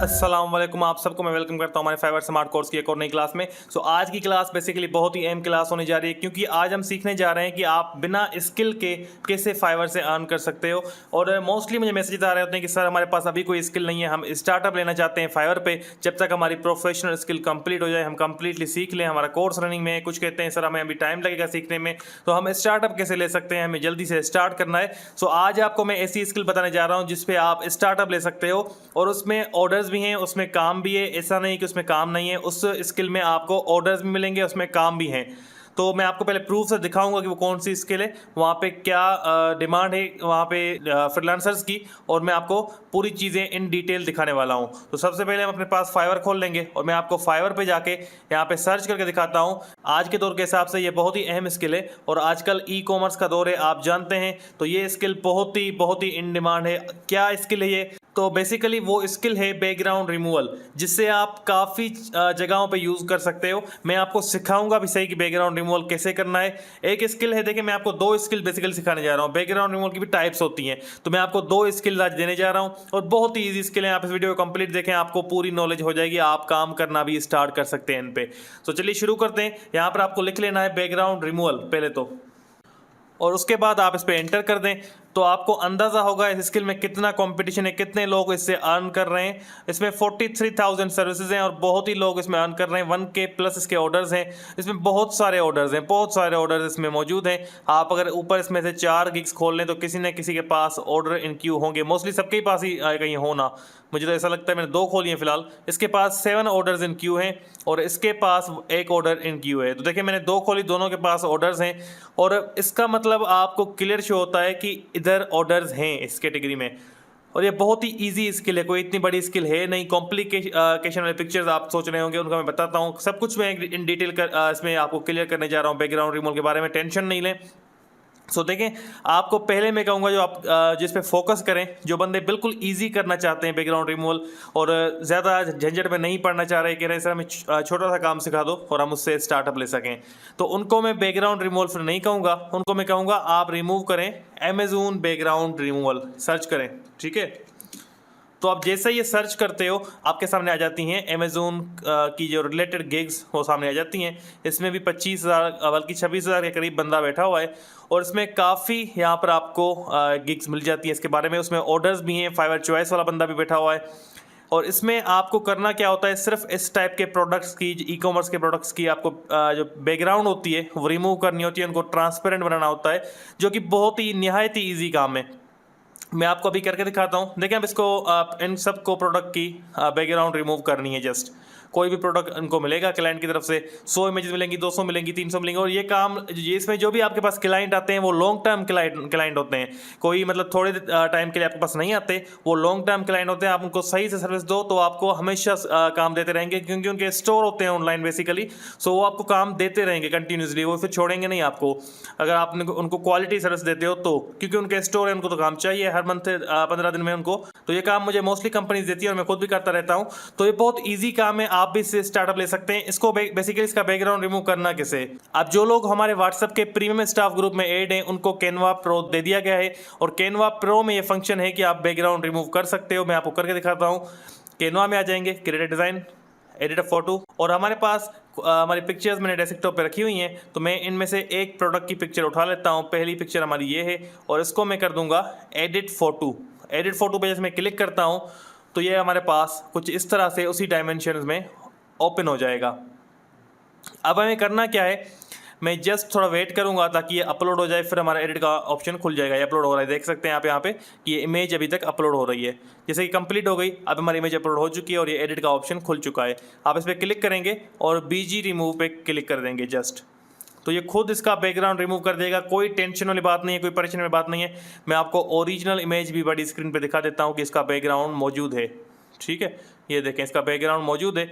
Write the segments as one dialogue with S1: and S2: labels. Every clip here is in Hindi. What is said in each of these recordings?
S1: अस्सलाम वालेकुम, आप सबको मैं वेलकम करता हूं हमारे फाइवर स्मार्ट कोर्स की एक और नई क्लास में। आज की क्लास बेसिकली बहुत ही अहम क्लास होने जा रही है, क्योंकि आज हम सीखने जा रहे हैं कि आप बिना स्किल के कैसे फाइवर से अर्न कर सकते हो। और मोस्टली मुझे मैसेज आ रहे होते हैं कि सर हमारे पास अभी कोई स्किल नहीं है, हम स्टार्टअप लेना चाहते हैं फाइवर पे, जब तक हमारी प्रोफेशनल स्किल कंप्लीट हो जाए, हम कंप्लीटली सीख लें, हमारा कोर्स रनिंग में है। कुछ कहते हैं सर हमें अभी टाइम लगेगा सीखने में, तो हम स्टार्टअप कैसे ले सकते हैं, हमें जल्दी से स्टार्ट करना है। आज आपको मैं ऐसी स्किल बताने जा रहा हूँ जिसपे आप स्टार्टअप ले सकते हो, और उसमें ऑर्डर्स भी हैं, उसमें काम भी है। ऐसा नहीं कि उसमें काम नहीं है, उस स्किल में आपको ऑर्डर्स भी मिलेंगे, उसमें काम भी हैं। तो मैं आपको पहले प्रूफ से दिखाऊंगा कि वो कौन सी स्किल है, वहाँ पे क्या डिमांड है वहाँ पे फ्रीलांसर्स की, और मैं आपको पूरी चीज़ें इन डिटेल दिखाने वाला हूँ। तो सबसे पहले हम अपने पास फाइवर खोल लेंगे और मैं आपको फाइवर पे जाके यहाँ पे सर्च करके दिखाता हूँ। आज के दौर के हिसाब से ये बहुत ही अहम स्किल है, और आजकल ई कॉमर्स का दौर है, आप जानते हैं। तो ये स्किल बहुत ही इन डिमांड है। क्या स्किल है ये? तो बेसिकली वो स्किल है बैकग्राउंड रिमूवल, जिससे आप काफ़ी जगहों पे यूज़ कर सकते हो। मैं आपको सिखाऊंगा भी सही कि बैकग्राउंड रिमूवल कैसे करना है। एक स्किल है, देखिए मैं आपको दो स्किल बेसिकली सिखाने जा रहा हूँ। बैकग्राउंड रिमूवल की भी टाइप्स होती हैं, तो मैं आपको दो स्किल आज देने जा रहा हूँ, और बहुत ही ईजी स्किल है। आप इस वीडियो को कंप्लीट देखें, आपको पूरी नॉलेज हो जाएगी, आप काम करना भी स्टार्ट कर सकते हैं इन पे। तो चलिए शुरू करते हैं। यहाँ पर आपको लिख लेना है बैकग्राउंड रिमूवल पहले तो, और उसके बाद आप इस पर एंटर कर दें, तो आपको अंदाज़ा होगा इस स्किल में कितना कंपटीशन है, कितने लोग इससे अर्न कर रहे हैं। इसमें 43,000 सर्विसेज हैं और बहुत ही लोग इसमें अर्न कर रहे हैं। 1K प्लस इसके ऑर्डर्स हैं। इसमें बहुत सारे ऑर्डर्स हैं, बहुत सारे ऑर्डर्स इसमें मौजूद हैं। आप अगर ऊपर इसमें से 4 गिग्स खोल लें तो किसी न किसी के पास ऑर्डर इन क्यू होंगे, मोस्टली सबके ही पास ही कहीं होना। मुझे तो ऐसा लगता है, मैंने 2 खोली हैं फिलहाल। इसके पास 7 ऑर्डर्स इन क्यू हैं और इसके पास 1 ऑर्डर इन क्यू है। तो देखिए मैंने 2 खोली, दोनों के पास ऑर्डर्स हैं, और इसका मतलब आपको क्लियर शो होता है कि इधर ऑर्डर्स हैं इस कैटेगरी में। और ये बहुत ही इजी स्किल है, कोई इतनी बड़ी स्किल है नहीं। कॉम्प्लिकेशन वाले पिक्चर्स आप सोच रहे होंगे, उनका मैं बताता हूँ। सब कुछ मैं इन डिटेल इसमें आपको क्लियर करने जा रहा हूँ। बैकग्राउंड रिमूवल के बारे में टेंशन नहीं लें। देखें, आपको पहले मैं कहूँगा जो आप जिस पे फोकस करें, जो बंदे बिल्कुल इजी करना चाहते हैं बैकग्राउंड रिमूवल, और ज़्यादा झंझट में नहीं पड़ना चाह रहे, कह रहे हैं सर हमें छोटा सा काम सिखा दो और हम उससे स्टार्टअप ले सकें, तो उनको मैं बैकग्राउंड रिमूवल फिर नहीं कहूँगा। उनको मैं कहूँगा आप रिमूव करें अमेज़न बैकग्राउंड रिमूवल, सर्च करें, ठीक है। तो आप जैसे ये सर्च करते हो, आपके सामने आ जाती हैं अमेज़न की जो रिलेटेड गिग्स वो सामने आ जाती हैं। इसमें भी 25,000 बल्कि 26,000 के करीब बंदा बैठा हुआ है, और इसमें काफ़ी यहाँ पर आपको गिग्स मिल जाती है इसके बारे में। उसमें ऑर्डर्स भी हैं, फाइवर चॉइस वाला बंदा भी बैठा हुआ है। और इसमें आपको करना क्या होता है, सिर्फ इस टाइप के प्रोडक्ट्स की, ई कॉमर्स के प्रोडक्ट्स की आपको जो बैकग्राउंड होती है वो रिमूव करनी होती है, उनको ट्रांसपेरेंट बनाना होता है, जो कि बहुत ही निहायत ही ईजी काम है। मैं आपको अभी करके दिखाता हूँ। देखिए अब इसको इन सब को प्रोडक्ट की बैकग्राउंड रिमूव करनी है। जस्ट कोई भी प्रोडक्ट इनको मिलेगा क्लाइंट की तरफ से, 100 इमेजेस मिलेंगी, 200 मिलेंगी, 300 मिलेंगी। और ये काम ये इसमें जो भी आपके पास क्लाइंट आते हैं वो लॉन्ग टर्म क्लाइंट होते हैं। कोई मतलब थोड़े टाइम के लिए आपके पास नहीं आते, वो लॉन्ग टर्म क्लाइंट होते हैं। आप उनको सही से सर्विस दो तो आपको हमेशा काम देते रहेंगे, क्योंकि उनके स्टोर होते हैं ऑनलाइन बेसिकली। सो वो आपको काम देते रहेंगे कंटिन्यूसली, वो फिर छोड़ेंगे नहीं आपको, अगर आप उनको क्वालिटी सर्विस देते हो तो। क्योंकि उनके स्टोर है, उनको तो काम चाहिए हर मंथ 15 दिन में उनको। तो ये काम मुझे मोस्टली कंपनीज देती है और मैं खुद भी करता रहता हूँ। तो ये बहुत ईजी काम है, आप भी इससे स्टार्टअप ले सकते हैं। इसको बेसिकली इसका बैकग्राउंड रिमूव करना कैसे। अब जो लोग हमारे व्हाट्सएप के प्रीमियम स्टाफ ग्रुप में ऐड हैं, उनको कैनवा प्रो दे दिया गया है, और कैनवा प्रो में ये फंक्शन है कि आप बैकग्राउंड रिमूव कर सकते हो। मैं आपको करके दिखाता हूँ। कैनवा में आ जाएंगे, क्रिएट डिज़ाइन, एडिट अ फोटो, और हमारे पास हमारी पिक्चर्स मैंने डेस्कटॉप पे रखी हुई हैं। तो मैं इनमें से एक प्रोडक्ट की पिक्चर उठा लेता हूँ। पहली पिक्चर हमारी ये है, और इसको मैं कर दूंगा एडिट फोटो। एडिट फोटो पे जैसे मैं क्लिक करता हूँ तो ये हमारे पास कुछ इस तरह से उसी डायमेंशन में ओपन हो जाएगा। अब हमें करना क्या है, मैं जस्ट थोड़ा वेट करूंगा ताकि ये अपलोड हो जाए, फिर हमारा एडिट का ऑप्शन खुल जाएगा। ये अपलोड हो रहा है, देख सकते हैं आप यहाँ पे कि ये इमेज अभी तक अपलोड हो रही है। जैसे कि कंप्लीट हो गई, अब हमारी इमेज अपलोड हो चुकी है और ये एडिट का ऑप्शन खुल चुका है। आप इस पर क्लिक करेंगे और BG रिमूव पे क्लिक कर देंगे जस्ट, तो ये खुद इसका बैकग्राउंड रिमूव कर देगा। कोई टेंशन वाली बात नहीं है, कोई परेशानी वाली बात नहीं है। मैं आपको ओरिजिनल इमेज भी बड़ी स्क्रीन पे दिखा देता हूँ कि इसका बैकग्राउंड मौजूद है, ठीक है। ये देखें, इसका बैकग्राउंड मौजूद है।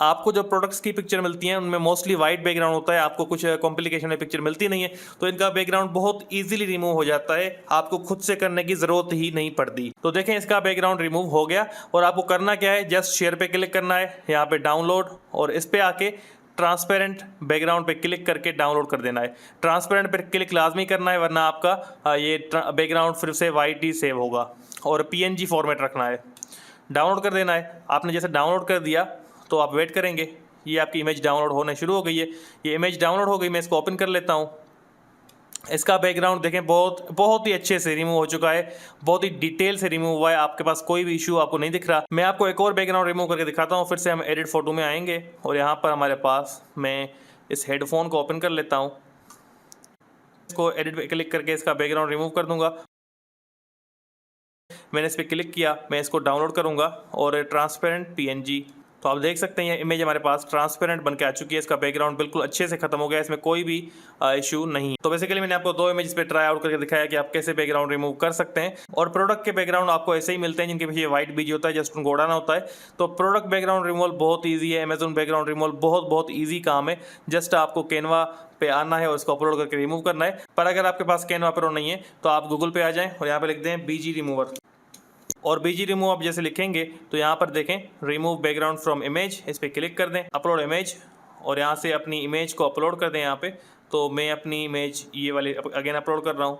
S1: आपको जो प्रोडक्ट्स की पिक्चर मिलती हैं उनमें मोस्टली वाइट बैकग्राउंड होता है, आपको कुछ कॉम्प्लिकेशन में पिक्चर मिलती नहीं है, तो इनका बैकग्राउंड बहुत इजीली रिमूव हो जाता है। आपको खुद से करने की ज़रूरत ही नहीं पड़ती। तो देखें, इसका बैकग्राउंड रिमूव हो गया। और आपको करना क्या है, जस्ट शेयर पे क्लिक करना है, यहाँ पे डाउनलोड, और इस पे आके ट्रांसपेरेंट बैकग्राउंड पे क्लिक करके डाउनलोड कर देना है। ट्रांसपेरेंट पे क्लिक लाजमी करना है, वरना आपका ये बैकग्राउंड फिर से वाइट ही सेव होगा, और PNG फॉर्मेट रखना है। डाउनलोड कर देना है। आपने जैसे डाउनलोड कर दिया तो आप वेट करेंगे, ये आपकी इमेज डाउनलोड होने शुरू हो गई है। ये इमेज डाउनलोड हो गई, मैं इसको ओपन कर लेता हूँ। इसका बैकग्राउंड देखें, बहुत ही अच्छे से रिमूव हो चुका है, बहुत ही डिटेल से रिमूव हुआ है, आपके पास कोई भी इशू आपको नहीं दिख रहा। मैं आपको एक और बैकग्राउंड रिमूव करके दिखाता हूँ। फिर से हम एडिट फोटो में आएंगे और यहाँ पर हमारे पास, मैं इस हेडफोन को ओपन कर लेता हूँ, इसको एडिट पे क्लिक करके इसका बैकग्राउंड रिमूव कर दूंगा। मैंने इस पर क्लिक किया, मैं इसको डाउनलोड करूंगा और ट्रांसपेरेंट पीएनजी, तो आप देख सकते हैं ये इमेज हमारे पास ट्रांसपेरेंट बन के आ चुकी है। इसका बैकग्राउंड बिल्कुल अच्छे से खत्म हो गया, इसमें कोई भी इशू नहीं। तो बेसिकली मैंने आपको 2 इमेज पे ट्राई आउट करके दिखाया कि आप कैसे बैकग्राउंड रिमूव कर सकते हैं। और प्रोडक्ट के बैकग्राउंड आपको ऐसे ही मिलते हैं जिनके पीछे व्हाइट बीज होता है, जस्ट उनको उड़ाना होता है। तो प्रोडक्ट बैकग्राउंड रिमूवल बहुत ईजी है, अमेजोन बैकग्राउंड रिमूवल बहुत ईजी काम है। जस्ट आपको कैनवा पे आना है और इसको अपलोड करके रिमूव करना है। पर अगर आपके पास कैनवा प्रो नहीं है तो आप गूगल पे आ जाएं और यहाँ पे लिख दें बीजी रिमूवर, और बीजी रिमूव आप जैसे लिखेंगे तो यहाँ पर देखें रिमूव बैकग्राउंड फ्रॉम इमेज, इस पर क्लिक कर दें, अपलोड इमेज, और यहाँ से अपनी इमेज को अपलोड कर दें यहाँ पे। तो मैं अपनी इमेज ये वाली अगेन अपलोड कर रहा हूँ।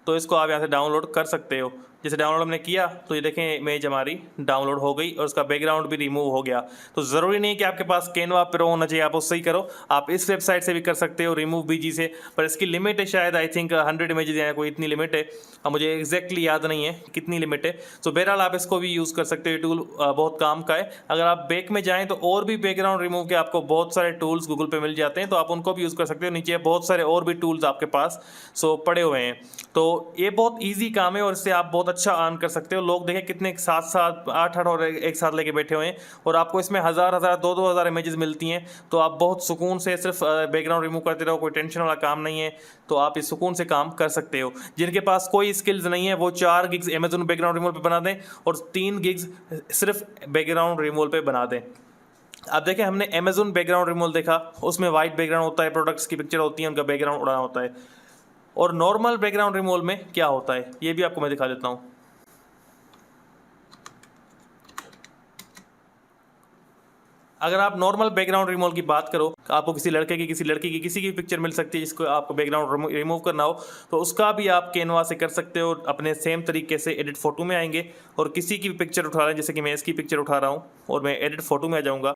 S1: तो इसको आप यहाँ से डाउनलोड कर सकते हो। जैसे डाउनलोड हमने किया तो ये देखें इमेज हमारी डाउनलोड हो गई और उसका बैकग्राउंड भी रिमूव हो गया। तो ज़रूरी नहीं कि आपके पास कैनवा प्रो होना चाहिए आप उससे ही करो, आप इस वेबसाइट से भी कर सकते हो रिमूव बीजी से। पर इसकी लिमिट है शायद, आई थिंक 100 इमेजेस या कोई इतनी लिमिट है, अब मुझे एग्जैक्टली याद नहीं है कितनी लिमिट है। तो बहरहाल आप इसको भी यूज़ कर सकते हो, ये टूल बहुत काम का है। अगर आप बैक में जाएँ तो और भी बैकग्राउंड रिमूव के आपको बहुत सारे टूल्स गूगल पे मिल जाते हैं, तो आप उनको भी यूज़ कर सकते हो। नीचे बहुत सारे और भी टूल्स आपके पास पड़े हुए हैं। तो ये बहुत ईजी काम है और इससे आप बहुत अच्छा अर्न कर सकते हो। लोग देखें कितने 7 8 और एक साथ लेके बैठे हुए हैं और आपको इसमें 1000 2 हज़ार इमेजेस मिलती हैं। तो आप बहुत सुकून से सिर्फ बैकग्राउंड रिमूव करते रहो, कोई टेंशन वाला काम नहीं है। तो आप इस सुकून से काम कर सकते हो। जिनके पास कोई स्किल्स नहीं है वो 4 गिग्स अमेजोन बैकग्राउंड रिमूवल पे बना दें और 3 गिग्स सिर्फ बैकग्राउंड रिमूवल पे बना दें। अब देखें हमने अमेजोन बैकग्राउंड रिमूवल देखा, उसमें वाइट बैकग्राउंड होता है, प्रोडक्ट्स की पिक्चर होती है, उनका बैकग्राउंड उड़ाना होता है। और नॉर्मल बैकग्राउंड रिमूवल में क्या होता है ये भी आपको मैं दिखा देता हूँ। अगर आप नॉर्मल बैकग्राउंड रिमूवल की बात करो, आपको किसी लड़के की, किसी लड़की की, किसी की पिक्चर मिल सकती है जिसको आपको बैकग्राउंड रिमूव करना हो, तो उसका भी आप कैनवा से कर सकते हो। अपने सेम तरीके से एडिट फोटो में आएंगे और किसी की भी पिक्चर उठा रहे हैं, जैसे कि मैं इसकी पिक्चर उठा रहा हूँ और मैं एडिट फोटो में आ जाऊँगा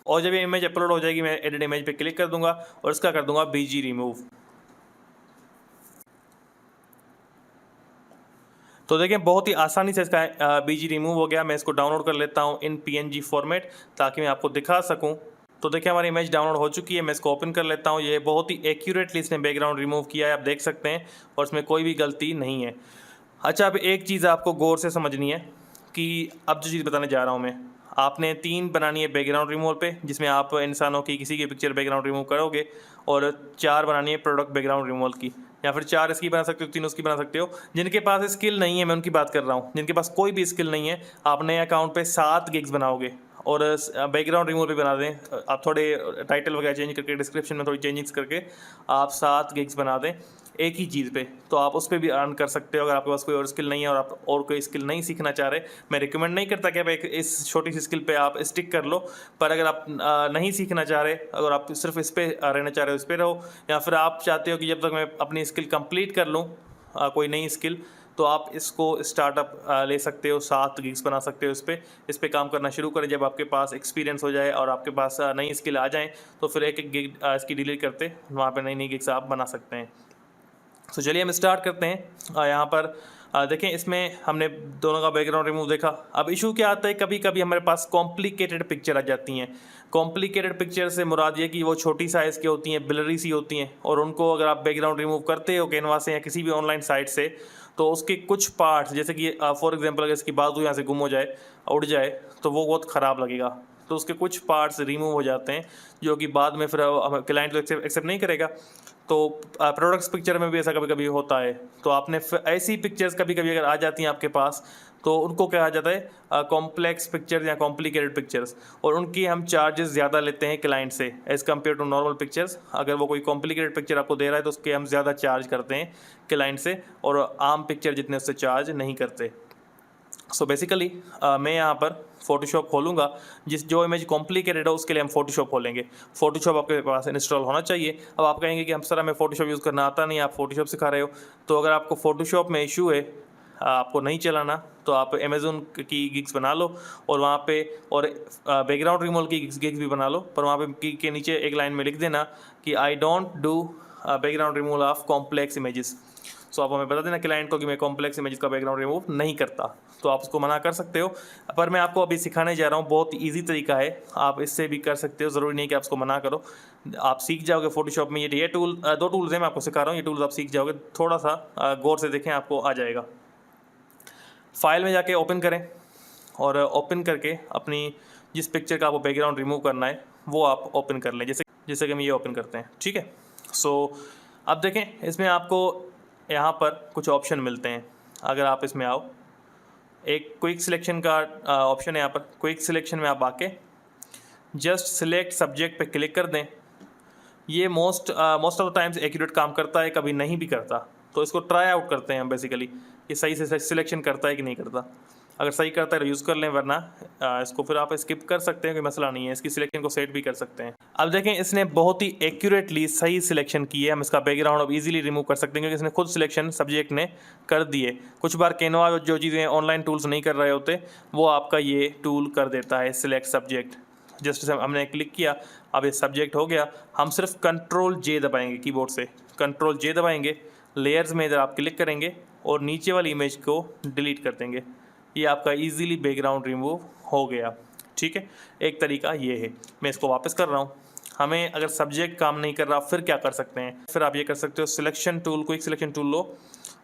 S1: और जब ये इमेज अपलोड हो जाएगी मैं एडिट इमेज पे क्लिक कर दूंगा और इसका कर दूंगा बीजी रिमूव। तो देखें बहुत ही आसानी से इसका बीजी रिमूव हो गया। मैं इसको डाउनलोड कर लेता हूँ इन पीएनजी फॉर्मेट ताकि मैं आपको दिखा सकूँ। तो देखिए हमारी इमेज डाउनलोड हो चुकी है, मैं इसको ओपन कर लेता हूँ। ये बहुत ही एक्यूरेटली इसने बैकग्राउंड रिमूव किया है, आप देख सकते हैं, और इसमें कोई भी गलती नहीं है। अच्छा, अब एक चीज़ आपको गौर से समझनी है कि अब जो चीज़ बताने जा रहा हूँ मैं, आपने 3 बनानी है बैकग्राउंड रिमूवल पे, जिसमें आप इंसानों की किसी की पिक्चर बैकग्राउंड रिमूव करोगे, और 4 बनानी है प्रोडक्ट बैकग्राउंड रिमूवल की, या फिर 4 इसकी बना सकते हो, 3 उसकी बना सकते हो। जिनके पास स्किल नहीं है मैं उनकी बात कर रहा हूँ, जिनके पास कोई भी स्किल नहीं है, आप नए अकाउंट पे 7 गिग्स बनाओगे और बैकग्राउंड रिमूवल भी बना दें। आप थोड़े टाइटल वगैरह चेंज करके, डिस्क्रिप्शन में थोड़ी चेंजिंग्स करके आप 7 गिग्स बना दें एक ही चीज़ पे, तो आप उस पर भी अर्न कर सकते हो। अगर आपके पास कोई और स्किल नहीं है और आप और कोई स्किल नहीं सीखना चाह रहे, मैं रिकमेंड नहीं करता कि आप एक इस छोटी सी स्किल पे आप स्टिक कर लो। पर अगर आप नहीं सीखना चाह रहे, अगर आप सिर्फ इस पर रहना चाह रहे हो, इस पर रहो, या फिर आप चाहते हो कि जब तक मैं अपनी स्किल कंप्लीट कर लूँ कोई नई स्किल, तो आप इसको स्टार्टअप ले सकते हो, 7 गिग्स बना सकते हो। इस पे काम करना शुरू करें। जब आपके पास एक्सपीरियंस हो जाए और आपके पास नई स्किल आ जाए तो फिर एक एक गिग इसकी डिलीट करते वहाँ पे नई नई गिग्स आप बना सकते हैं। तो चलिए हम स्टार्ट करते हैं। यहाँ पर देखें, इसमें हमने दोनों का बैकग्राउंड रिमूव देखा। अब इशू क्या आता है, कभी कभी हमारे पास कॉम्प्लिकेटेड पिक्चर आ जाती हैं। कॉम्प्लिकेटेड पिक्चर से मुराद ये कि वो छोटी साइज़ की होती हैं, ब्लरी सी होती हैं, और उनको अगर आप बैकग्राउंड रिमूव करते हो कैनवा से या किसी भी ऑनलाइन साइट से, तो उसके कुछ पार्ट्स, जैसे कि फॉर एग्जांपल अगर इसकी बाजू यहाँ से गुम हो जाए, उड़ जाए, तो वो बहुत ख़राब लगेगा। तो उसके कुछ पार्ट्स रिमूव हो जाते हैं जो कि बाद में फिर क्लाइंट तो एक्सेप्ट नहीं करेगा। तो प्रोडक्ट्स पिक्चर में भी ऐसा कभी कभी होता है। तो आपने ऐसी पिक्चर्स कभी कभी अगर आ जाती हैं आपके पास, तो उनको कहा जाता है कॉम्प्लेक्स पिक्चर्स या कॉम्प्लिकेटेड पिक्चर्स, और उनकी हम चार्जेस ज़्यादा लेते हैं क्लाइंट से as compare to normal pictures. अगर वो कोई कॉम्प्लिकेटेड पिक्चर आपको दे रहा है तो उसके हम ज़्यादा चार्ज करते हैं क्लाइंट से, और आम पिक्चर जितने उससे चार्ज नहीं करते। सो बेसिकली मैं यहाँ पर फोटोशॉप खोलूँगा। जो इमेज कॉम्प्लिकेटेड हो उसके लिए हम फोटोशॉप खोलेंगे। फोटोशॉप आपके पास इंस्टॉल होना चाहिए। अब आप कहेंगे कि हम सर हमें फोटोशॉप यूज़ करना आता नहीं, आप फोटोशॉप सिखा रहे हो। तो अगर आपको फोटोशॉप में इशू है, आपको नहीं चलाना, तो आप अमेज़न की गिग्स बना लो और वहाँ पे और बैकग्राउंड रिमूवल की गिग्स भी बना लो, पर वहाँ पे गिग के नीचे एक लाइन में लिख देना कि I don't do background removal of complex images. So आप हमें बता देना क्लाइंट को कि मैं कॉम्प्लेक्स इमेज का बैकग्राउंड रिमूव नहीं करता, तो आप उसको मना कर सकते हो। पर मैं आपको अभी सिखाने जा रहा हूँ, बहुत ईजी तरीका है, आप इससे भी कर सकते हो, ज़रूरी नहीं कि आप उसको मना करो। आप सीख जाओगे फोटोशॉप में। ये टूल, दो टूल्स हैं मैं आपको सिखा रहा हूँ, ये टूल्स आप सीख जाओगे। थोड़ा सा गौर से देखें, आपको आ जाएगा। फाइल में जाके ओपन करें और ओपन करके अपनी जिस पिक्चर का आपको बैकग्राउंड रिमूव करना है वो आप ओपन कर लें, जैसे कि हम ये ओपन करते हैं, ठीक है। सो अब देखें, इसमें आपको यहाँ पर कुछ ऑप्शन मिलते हैं। अगर आप इसमें आओ, एक क्विक सिलेक्शन का ऑप्शन है यहाँ पर। क्विक सिलेक्शन में आप आके जस्ट सिलेक्ट सब्जेक्ट पे क्लिक कर दें। ये most of the times accurate काम करता है, कभी नहीं भी करता, तो इसको ट्राई आउट करते हैं हम बेसिकली, ये सही से सिलेक्शन करता है कि नहीं करता। अगर सही करता है तो यूज़ कर लें, वरना इसको फिर आप स्किप कर सकते हैं, कोई मसला नहीं है। इसकी सिलेक्शन को सेट भी कर सकते हैं। अब देखें, इसने बहुत ही एक्यूरेटली सही सिलेक्शन की है। हम इसका बैकग्राउंड अब इजीली रिमूव कर सकते हैं क्योंकि इसने खुद सिलेक्शन सब्जेक्ट ने कर दिए। कुछ बार कैनवा जो चीज़ें ऑनलाइन टूल्स नहीं कर रहे होते, वो आपका ये टूल कर देता है, सिलेक्ट सब्जेक्ट। जस्ट हमने क्लिक किया, अब ये सब्जेक्ट हो गया। हम सिर्फ Ctrl+J दबाएंगे कीबोर्ड से, Ctrl+J दबाएंगे, लेयर्स में इधर आप क्लिक करेंगे और नीचे वाली इमेज को डिलीट कर देंगे। ये आपका इजीली बैकग्राउंड रिमूव हो गया, ठीक है। एक तरीका ये है। मैं इसको वापस कर रहा हूँ। हमें अगर सब्जेक्ट काम नहीं कर रहा, फिर क्या कर सकते हैं? फिर आप ये कर सकते हो, selection tool, quick selection tool लो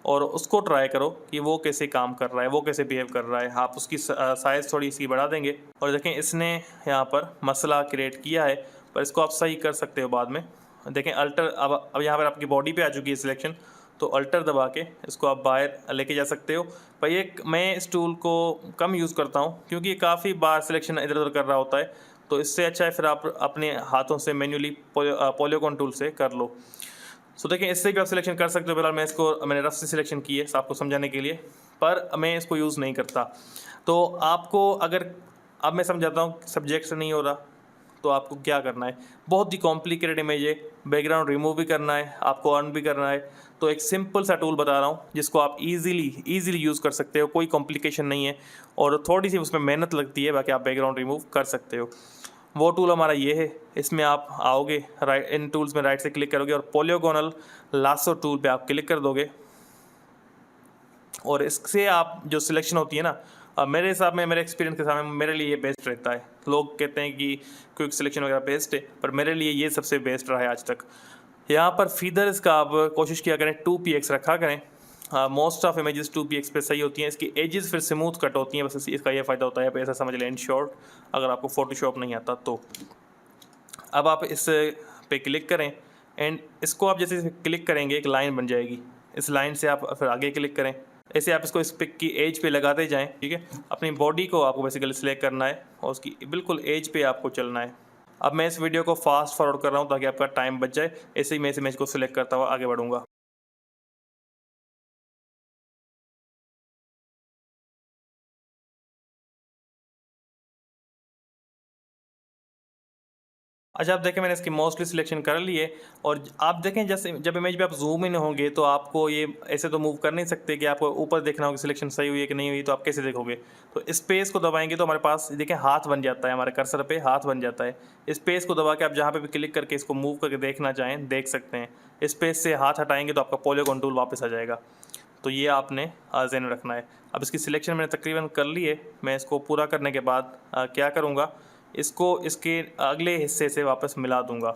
S1: और उसको ट्राई करो कि वो कैसे काम कर रहा है, वो कैसे बिहेव कर रहा है। आप उसकी साइज़ थोड़ी सी बढ़ा देंगे और देखें इसने यहाँ पर मसला क्रिएट किया है, पर इसको आप सही कर सकते हो बाद में। देखें अल्टर, अब यहाँ पर आपकी बॉडी पे आ चुकी है सिलेक्शन, तो अल्टर दबा के इसको आप बाहर लेके जा सकते हो। पर ये मैं इस टूल को कम यूज़ करता हूँ क्योंकि ये काफ़ी बार सिलेक्शन इधर उधर कर रहा होता है, तो इससे अच्छा है फिर आप अपने हाथों से मैन्युअली पॉलीगॉन टूल से कर लो। सो देखिए, इससे भी आप सिलेक्शन कर सकते हो। फिलहाल मैंने रफ से सिलेक्शन की है आपको समझाने के लिए, पर मैं इसको यूज़ नहीं करता। तो आपको अगर, अब मैं समझाता हूँ, सब्जेक्ट से नहीं हो रहा तो आपको क्या करना है। बहुत ही कॉम्प्लिकेटेड इमेज है, बैकग्राउंड रिमूव भी करना है, आपको अर्न भी करना है। तो एक सिंपल सा टूल बता रहा हूँ जिसको आप इजीली यूज़ कर सकते हो, कोई कॉम्प्लिकेशन नहीं है और थोड़ी सी उसमें मेहनत लगती है, बाकी आप बैकग्राउंड रिमूव कर सकते हो। वो टूल हमारा ये है। इसमें आप आओगे, राइट, इन टूल्स में राइट से क्लिक करोगे और पॉलीगोनल लासो टूल पे आप क्लिक कर दोगे और इससे आप जो सिलेक्शन होती है ना, मेरे हिसाब में, मेरे एक्सपीरियंस के हिसाब में मेरे लिए ये बेस्ट रहता है। लोग कहते हैं कि क्विक सिलेक्शन वगैरह बेस्ट है, पर मेरे लिए ये सबसे बेस्ट रहा है आज तक। यहाँ पर फीदर्स का आप कोशिश किया करें 2px रखा करें। मोस्ट ऑफ इमेजेस 2px पे सही होती हैं। इसकी एजेस फिर स्मूथ कट होती हैं, बस इसका ये फ़ायदा होता है, ऐसा समझ लें इन शॉर्ट, अगर आपको फोटोशॉप नहीं आता तो। अब आप इस पे क्लिक करें एंड इसको आप जैसे क्लिक करेंगे एक लाइन बन जाएगी, इस लाइन से आप फिर आगे क्लिक करें। ऐसे आप इसको इस पिक की एज पे लगाते जाएं, ठीक है। अपनी बॉडी को आपको बेसिकली सिलेक्ट करना है और उसकी बिल्कुल एज पे आपको चलना है। अब मैं इस वीडियो को फास्ट फॉरवर्ड कर रहा हूँ ताकि आपका टाइम बच जाए। ऐसे ही मैं इस इमेज को सिलेक्ट करता हुआ आगे बढ़ूँगा। अच्छा, आप देखें मैंने इसकी मोस्टली सिलेक्शन कर ली है और आप देखें जैसे जब इमेज पे आप जूम इन होंगे तो आपको ये ऐसे तो मूव कर नहीं सकते कि आपको ऊपर देखना होगा सिलेक्शन सही हुई है कि नहीं हुई, तो आप कैसे देखोगे? तो स्पेस को दबाएंगे तो हमारे पास देखें हाथ बन जाता है, हमारे कर्सर पे हाथ बन जाता है। स्पेस को दबा के आप जहाँ पे भी क्लिक करके इसको मूव करके देखना चाहें देख सकते हैं। स्पेस से हाथ हटाएंगे तो आपका पॉलीगॉन टूल वापस आ जाएगा। तो ये आपने ज़हन रखना है। अब इसकी सिलेक्शन मैंने तकरीबन कर ली है। मैं इसको पूरा करने के बाद क्या करूँगा, इसको इसके अगले हिस्से से वापस मिला दूंगा,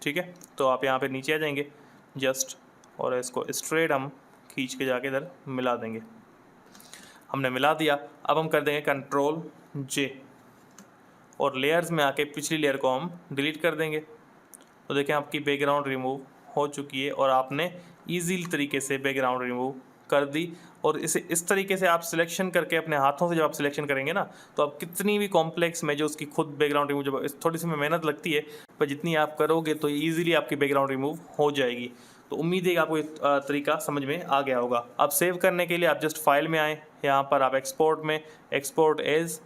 S1: ठीक है। तो आप यहाँ पे नीचे आ जाएंगे जस्ट, और इसको स्ट्रेट हम खींच के जाके इधर मिला देंगे। हमने मिला दिया। अब हम कर देंगे Ctrl+J और लेयर्स में आके पिछली लेयर को हम डिलीट कर देंगे। तो देखें आपकी बैकग्राउंड रिमूव हो चुकी है और आपने ईजी तरीके से बैकग्राउंड रिमूव कर दी। और इसे इस तरीके से आप सिलेक्शन करके अपने हाथों से जब आप सिलेक्शन करेंगे ना, तो आप कितनी भी कॉम्प्लेक्स में जो उसकी खुद बैकग्राउंड रिमूव, जब थोड़ी सी में मेहनत लगती है, पर जितनी आप करोगे तो ईजिली आपकी बैकग्राउंड रिमूव हो जाएगी। तो उम्मीद है कि आपको ये तरीका समझ में आ गया होगा। अब सेव करने के लिए आप जस्ट फाइल में आएँ, यहाँ पर आप एक्सपोर्ट में एक्सपोर्ट एज,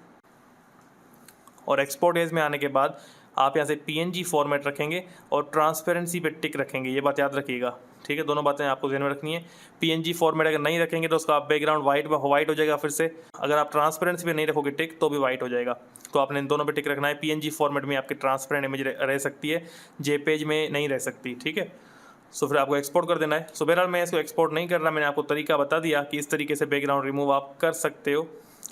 S1: और एक्सपोर्ट एज में आने के बाद आप यहाँ से PNG फॉर्मेट रखेंगे और ट्रांसपेरेंसी पे टिक रखेंगे, ये बात याद रखिएगा, ठीक है। दोनों बातें आपको ध्यान में रखनी है। PNG फॉर्मेट अगर नहीं रखेंगे तो उसका बैकग्राउंड वाइट हो जाएगा फिर से। अगर आप ट्रांसपेरेंसी पे नहीं रखोगे टिक तो भी वाइट हो जाएगा। तो आपने इन दोनों पे टिक रखना है। PNG फॉर्मेट में आपकी ट्रांसपेरेंट इमेज रह सकती है, JPEG में नहीं रह सकती, ठीक है। सो फिर आपको एक्सपोर्ट कर देना है। सो बहरहाल मैं इसको एक्सपोर्ट नहीं कर रहा, मैंने आपको तरीका बता दिया कि इस तरीके से बैकग्राउंड रिमूव आप कर सकते हो,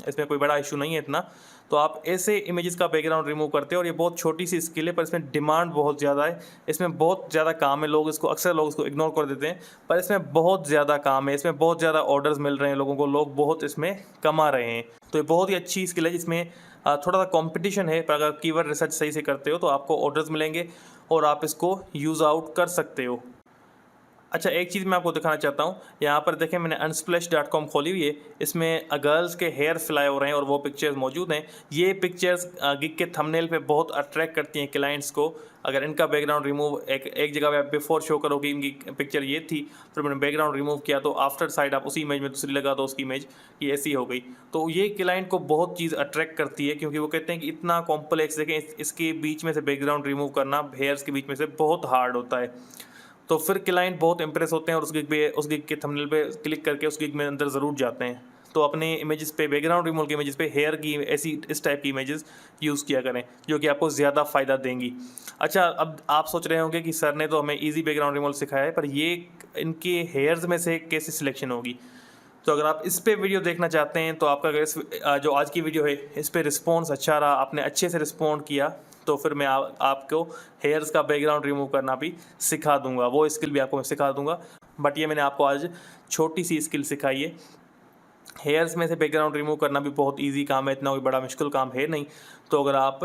S1: इसमें कोई बड़ा इशू नहीं है इतना। तो आप ऐसे इमेजेस का बैकग्राउंड रिमूव करते हो, और ये बहुत छोटी सी स्किल है पर इसमें डिमांड बहुत ज़्यादा है, इसमें बहुत ज़्यादा काम है। अक्सर लोग इसको इग्नोर कर देते हैं, पर इसमें बहुत ज़्यादा काम है, इसमें बहुत ज़्यादा ऑर्डर्स मिल रहे हैं लोगों को, लोग बहुत इसमें कमा रहे हैं। तो ये बहुत ही अच्छी स्किल है जिसमें थोड़ा सा कंपटीशन है, पर अगर कीवर्ड रिसर्च सही से करते हो तो आपको ऑर्डर्स मिलेंगे और आप इसको यूज़ आउट कर सकते हो। अच्छा, एक चीज़ मैं आपको दिखाना चाहता हूँ, यहाँ पर देखें मैंने unsplash.com खोली हुई है, इसमें गर्ल्स के हेयर फ्लाई हो रहे हैं और वो पिक्चर्स मौजूद हैं। ये पिक्चर्स गिग के थंबनेल पे बहुत अट्रैक्ट करती हैं क्लाइंट्स को। अगर इनका बैकग्राउंड रिमूव एक जगह पे बिफोर शो करो कि इनकी पिक्चर ये थी, फिर मैंने बैकग्राउंड रिमूव किया, तो आफ्टर साइड आप उसी इमेज में दूसरी लगा दो उसकी इमेज, ये ऐसी हो गई। तो ये क्लाइंट को बहुत चीज़ अट्रैक्ट करती है, क्योंकि वो कहते हैं कि इतना कॉम्प्लेक्स, देखें इसके बीच में से बैकग्राउंड रिमूव करना हेयर्स के बीच में से बहुत हार्ड होता है। तो फिर क्लाइंट बहुत इंप्रेस होते हैं और उस गिग के थंबनेल पे क्लिक करके उस गिग में अंदर ज़रूर जाते हैं। तो अपने इमेजेस पे, बैकग्राउंड रिमूव के इमेजेस पे हेयर की इस टाइप की इमेजेस यूज़ किया करें, जो कि आपको ज़्यादा फ़ायदा देंगी। अच्छा, अब आप सोच रहे होंगे कि सर ने तो हमें ईजी बैकग्राउंड रिमूव सिखाया है, पर ये इनके हेयर्स में से कैसे सिलेक्शन होगी। तो अगर आप इस पे वीडियो देखना चाहते हैं, तो आपका अगर जो आज की वीडियो है इस पे रिस्पॉन्स अच्छा रहा, आपने अच्छे से रिस्पॉन्ड किया, तो फिर मैं आपको हेयर्स का बैकग्राउंड रिमूव करना भी सिखा दूंगा, वो स्किल भी आपको मैं सिखा दूंगा। बट ये मैंने आपको आज छोटी सी स्किल सिखाई है। हेयर्स में से बैकग्राउंड रिमूव करना भी बहुत इजी काम है, इतना कोई बड़ा मुश्किल काम है नहीं। तो अगर आप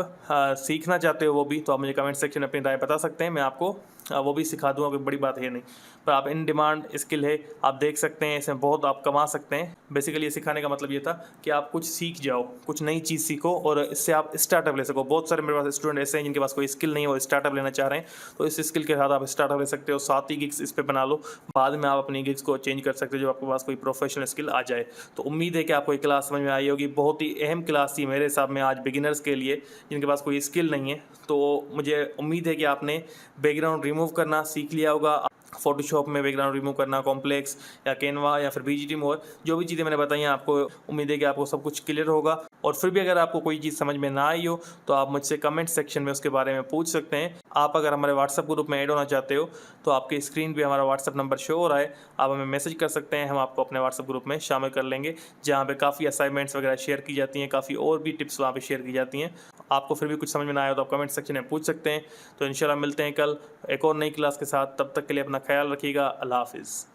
S1: सीखना चाहते हो वो भी, तो आप मुझे कमेंट सेक्शन में अपनी राय बता सकते हैं, मैं आपको वो भी सिखा दूंगा, कोई बड़ी बात है नहीं। पर आप इन डिमांड स्किल है, आप देख सकते हैं, इसमें बहुत आप कमा सकते हैं। बेसिकली ये सिखाने का मतलब ये था कि आप कुछ सीख जाओ, कुछ नई चीज़ सीखो और इससे आप स्टार्टअप ले सको। बहुत सारे मेरे पास स्टूडेंट ऐसे हैं जिनके पास कोई स्किल नहीं है, वो स्टार्टअप लेना चाह रहे हैं, तो इस स्किल के साथ आप स्टार्टअप ले सकते हो। 7 ही गिग्स इस पर बना लो, बाद में आप अपनी गिग्स को चेंज कर सकते हो जब आपके पास कोई प्रोफेशनल स्किल आ जाए। तो उम्मीद है कि आपको ये क्लास समझ में आई होगी। बहुत ही अहम क्लास थी मेरे हिसाब में आज बिगिनर्स के लिए, जिनके पास कोई स्किल नहीं है। तो मुझे उम्मीद है कि आपने बैकग्राउंड रिमूव करना सीख लिया होगा। फोटोशॉप में बैकग्राउंड रिमूव करना, कॉम्प्लेक्स या कैनवा या फिर BGT मोर, जो भी चीज़ें मैंने बताई हैं आपको, उम्मीद है कि आपको सब कुछ क्लियर होगा। और फिर भी अगर आपको कोई चीज़ समझ में ना आई हो तो आप मुझसे कमेंट सेक्शन में उसके बारे में पूछ सकते हैं। आप अगर हमारे व्हाट्सअप ग्रुप में ऐड होना चाहते हो तो आपके स्क्रीन पे हमारा व्हाट्सअप नंबर शो हो रहा है, आप हमें मैसेज कर सकते हैं, हम आपको अपने व्हाट्सअप ग्रुप में शामिल कर लेंगे, जहाँ पे काफ़ी असाइनमेंट्स वगैरह शेयर की जाती हैं, काफ़ी और भी टिप्स वहाँ पे शेयर की जाती हैं। आपको फिर भी कुछ समझ में ना आया तो आप कमेंट सेक्शन में पूछ सकते हैं। तो इंशाल्लाह मिलते हैं कल एक और नई क्लास के साथ, तब तक के लिए अपना ख्याल रखिएगा। अल्लाह हाफिज़।